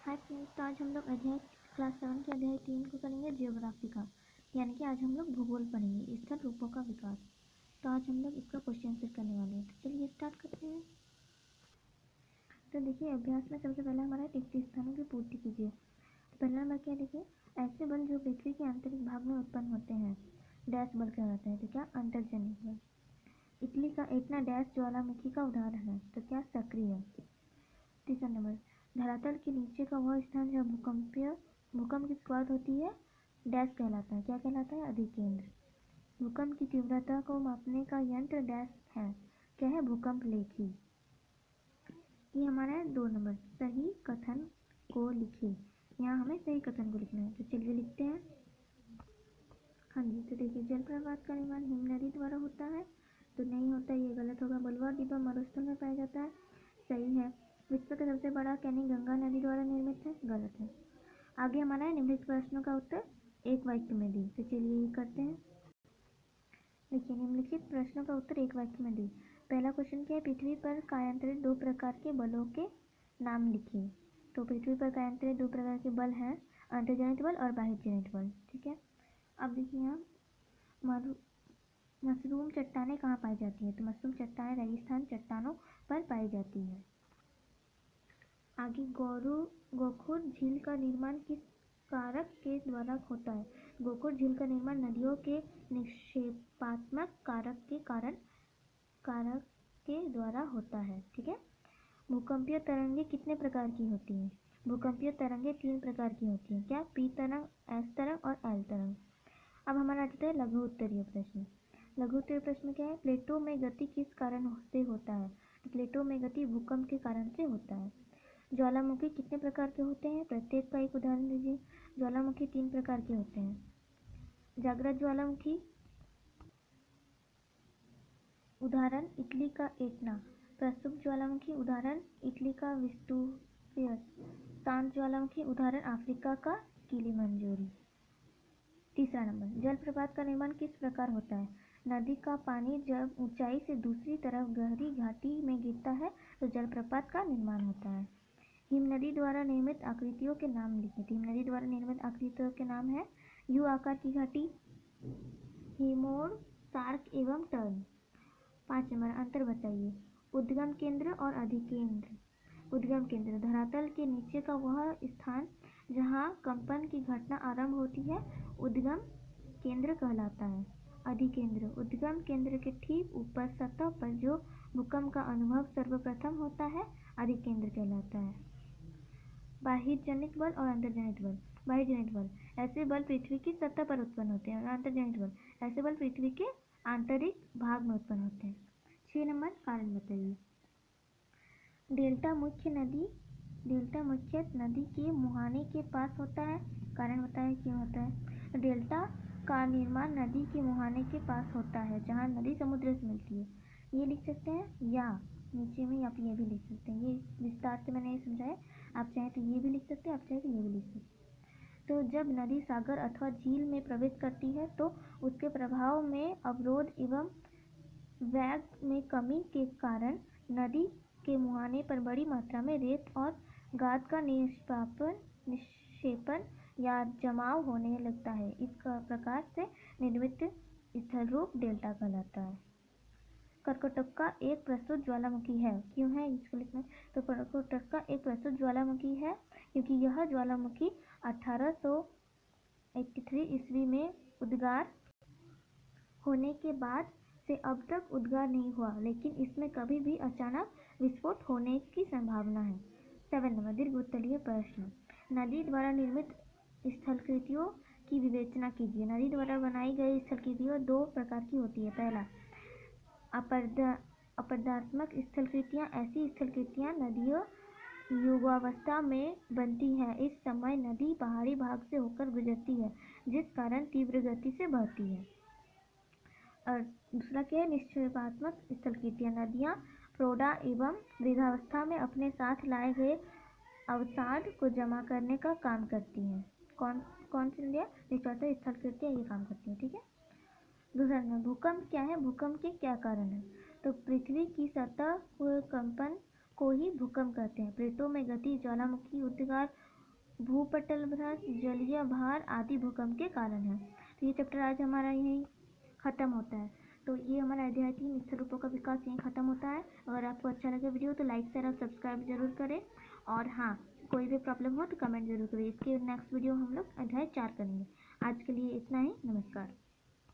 Hi friends, तो आज हम लोग अध्याय क्लास 7 के अध्याय 3 को करेंगे जियोग्राफी का, यानी कि आज हम लोग भूगोल पढ़ेंगे, स्थल रूपों का विकास। तो आज हम लोग इसका क्वेश्चन आंसर करने वाले हैं। तो चलिए स्टार्ट करते हैं। तो देखिए, अभ्यास में सबसे पहला हमारा टिप्स स्थानों की पूर्ति कीजिए। तो पहला नंबर क्या देखिए, ऐसे बल जो पृथ्वी के आंतरिक भाग में उत्पन्न होते हैं डैश बल कहलाता है। तो क्या? अंतर्जनित बल। इटली का एटना डैश ज्वालामुखी का उदाहरण है। तो क्या? सक्रिय। तीसरा नंबर, धरातल के नीचे का वह स्थान जहाँ भूकंप की शुरुआत होती है डैश कहलाता है। क्या कहलाता है? अधिकेंद्र। भूकंप की तीव्रता को मापने का यंत्र डैश है। क्या है? भूकंप लेखी। ये हमारा है 2 नंबर, सही कथन को लिखे। यहाँ हमें सही कथन को लिखना है। तो चलिए लिखते हैं। हाँ जी, तो देखिए, जलप्रपात का निर्माण हिम नदी द्वारा होता है। तो नहीं होता, ये गलत होगा। बलुआ डिब्बा मरुस्थल में पाया जाता है। सही है। विश्व का सबसे बड़ा कैनिंग गंगा नदी द्वारा निर्मित है। गलत है। आगे हमारा है निम्नलिखित प्रश्नों का उत्तर एक वाक्य में दी। तो चलिए ये करते हैं। देखिए, निम्नलिखित प्रश्नों का उत्तर एक वाक्य में दी। पहला क्वेश्चन क्या है? पृथ्वी पर कार्यान्तरित 2 प्रकार के बलों के नाम लिखिए। तो पृथ्वी पर कार्यान्तरित 2 प्रकार के बल हैं, अंतर्जनित बल और बाह्यजनित बल। ठीक है। अब देखिए, यहाँ मशरूम चट्टानें कहाँ पाई जाती हैं? तो मशरूम चट्टानें रेगिस्तान चट्टानों पर पाई जाती है। आगे, गोखुर झील का निर्माण किस कारक के द्वारा होता है? गोखुर झील का निर्माण नदियों के निक्षेपात्मक कारक के द्वारा होता है। ठीक है। भूकंपीय तरंगे कितने प्रकार की होती हैं? भूकंपीय तरंगे 3 प्रकार की होती हैं। क्या? पी तरंग, एस तरंग और एल तरंग। अब हमारा आता है लघु उत्तरीय प्रश्न। लघु उत्तरीय प्रश्न क्या है? प्लेटों में गति किस कारण से होता है? तो प्लेटों में गति भूकंप के कारण से होता है। ज्वालामुखी कितने प्रकार के होते हैं? प्रत्येक का एक उदाहरण दीजिए। ज्वालामुखी 3 प्रकार के होते हैं। जागृत ज्वालामुखी, उदाहरण इटली का एटना। प्रसुप्त ज्वालामुखी, उदाहरण इटली का वेसुवियस। शांत ज्वालामुखी, उदाहरण अफ्रीका का किलिमंजारो। तीसरा नंबर, जलप्रपात का निर्माण किस प्रकार होता है? नदी का पानी जब ऊंचाई से दूसरी तरफ गहरी घाटी में गिरता है तो जलप्रपात का निर्माण होता है। हिम नदी द्वारा निर्मित आकृतियों के नाम लिखिए। हिम नदी द्वारा निर्मित आकृतियों के नाम है यू आकार की घाटी, हेमोर, सार्क एवं टर्न। 5 नंबर, अंतर बताइए। उद्गम केंद्र और अधिकेंद्र। उद्गम केंद्र, धरातल के नीचे का वह स्थान जहाँ कंपन की घटना आरंभ होती है उद्गम केंद्र कहलाता है। अधिकेंद्र, उद्गम केंद्र के ठीक ऊपर सतह पर जो भूकंप का अनुभव सर्वप्रथम होता है अधिकेंद्र कहलाता है। बाह्यजनित बल और अंतर्जनित बल। बाह्यजनित बल, ऐसे बल पृथ्वी की सतह पर उत्पन्न होते हैं, और अंतर्जनित बल, ऐसे बल पृथ्वी के आंतरिक भाग में उत्पन्न होते हैं। 6 नंबर, कारण बताइए। डेल्टा मुख्य नदी के मुहाने के पास होता है। कारण बताएं क्यों होता है? डेल्टा का निर्माण नदी के मुहाने के पास होता है जहाँ नदी समुद्र से मिलती है। ये लिख सकते हैं, या नीचे में आप ये भी लिख सकते हैं। ये विस्तार से मैंने ये समझाया, आप चाहें तो ये भी लिख सकते हैं, आप चाहें तो ये भी लिख सकते हैं। तो जब नदी सागर अथवा झील में प्रवेश करती है तो उसके प्रभाव में अवरोध एवं वेग में कमी के कारण नदी के मुहाने पर बड़ी मात्रा में रेत और गाद का निक्षेपण या जमाव होने लगता है। इस प्रकार से निर्मित स्थल रूप डेल्टा कहलाता है। कर्कोटक एक प्रस्तुत ज्वालामुखी है। क्यों है इसको लिखना? तो कर्कोटक एक प्रस्तुत ज्वालामुखी है क्योंकि यह ज्वालामुखी 1883 ईस्वी में उद्गार होने के बाद से अब तक उद्गार नहीं हुआ, लेकिन इसमें कभी भी अचानक विस्फोट होने की संभावना है। 7 नंबर, दीर्घ उत्तरीय प्रश्न। नदी द्वारा निर्मित स्थलाकृतियों की विवेचना कीजिए। नदी द्वारा बनाई गई स्थलाकृतियाँ 2 प्रकार की होती है। पहला, अपरदनात्मक स्थलाकृतियाँ। ऐसी स्थलाकृतियाँ नदियों युगावस्था में बनती है। इस समय नदी पहाड़ी भाग से होकर गुजरती है, जिस कारण तीव्र गति से बहती है। और दूसरा क्या है? निक्षेपात्मक स्थलाकृतियाँ। नदियाँ प्रौढ़ा एवं वृद्धावस्था में अपने साथ लाए गए अवसाद को जमा करने का काम करती हैं। कौन सी नदियाँ? निक्षेपात्मक स्थलाकृतियाँ ये काम करती हैं। ठीक है। दूसरा नंबर, भूकंप क्या है? भूकंप के क्या कारण है? तो पृथ्वी की सतह कंपन को ही भूकंप कहते हैं। प्लेटों में गति, ज्वालामुखी उद्गार भूपटल भ्रंश, जलीय भार आदि भूकंप के कारण है। तो ये चैप्टर आज हमारा यहीं ख़त्म होता है। तो ये हमारा अध्याय 3 स्थल रूपों का विकास यहीं ख़त्म होता है। अगर आपको अच्छा लगे वीडियो तो लाइक शेयर और सब्सक्राइब जरूर करें। और हाँ, कोई भी प्रॉब्लम हो तो कमेंट जरूर करिए। इसके नेक्स्ट वीडियो हम लोग अध्याय 4 करेंगे। आज के लिए इतना ही। नमस्कार।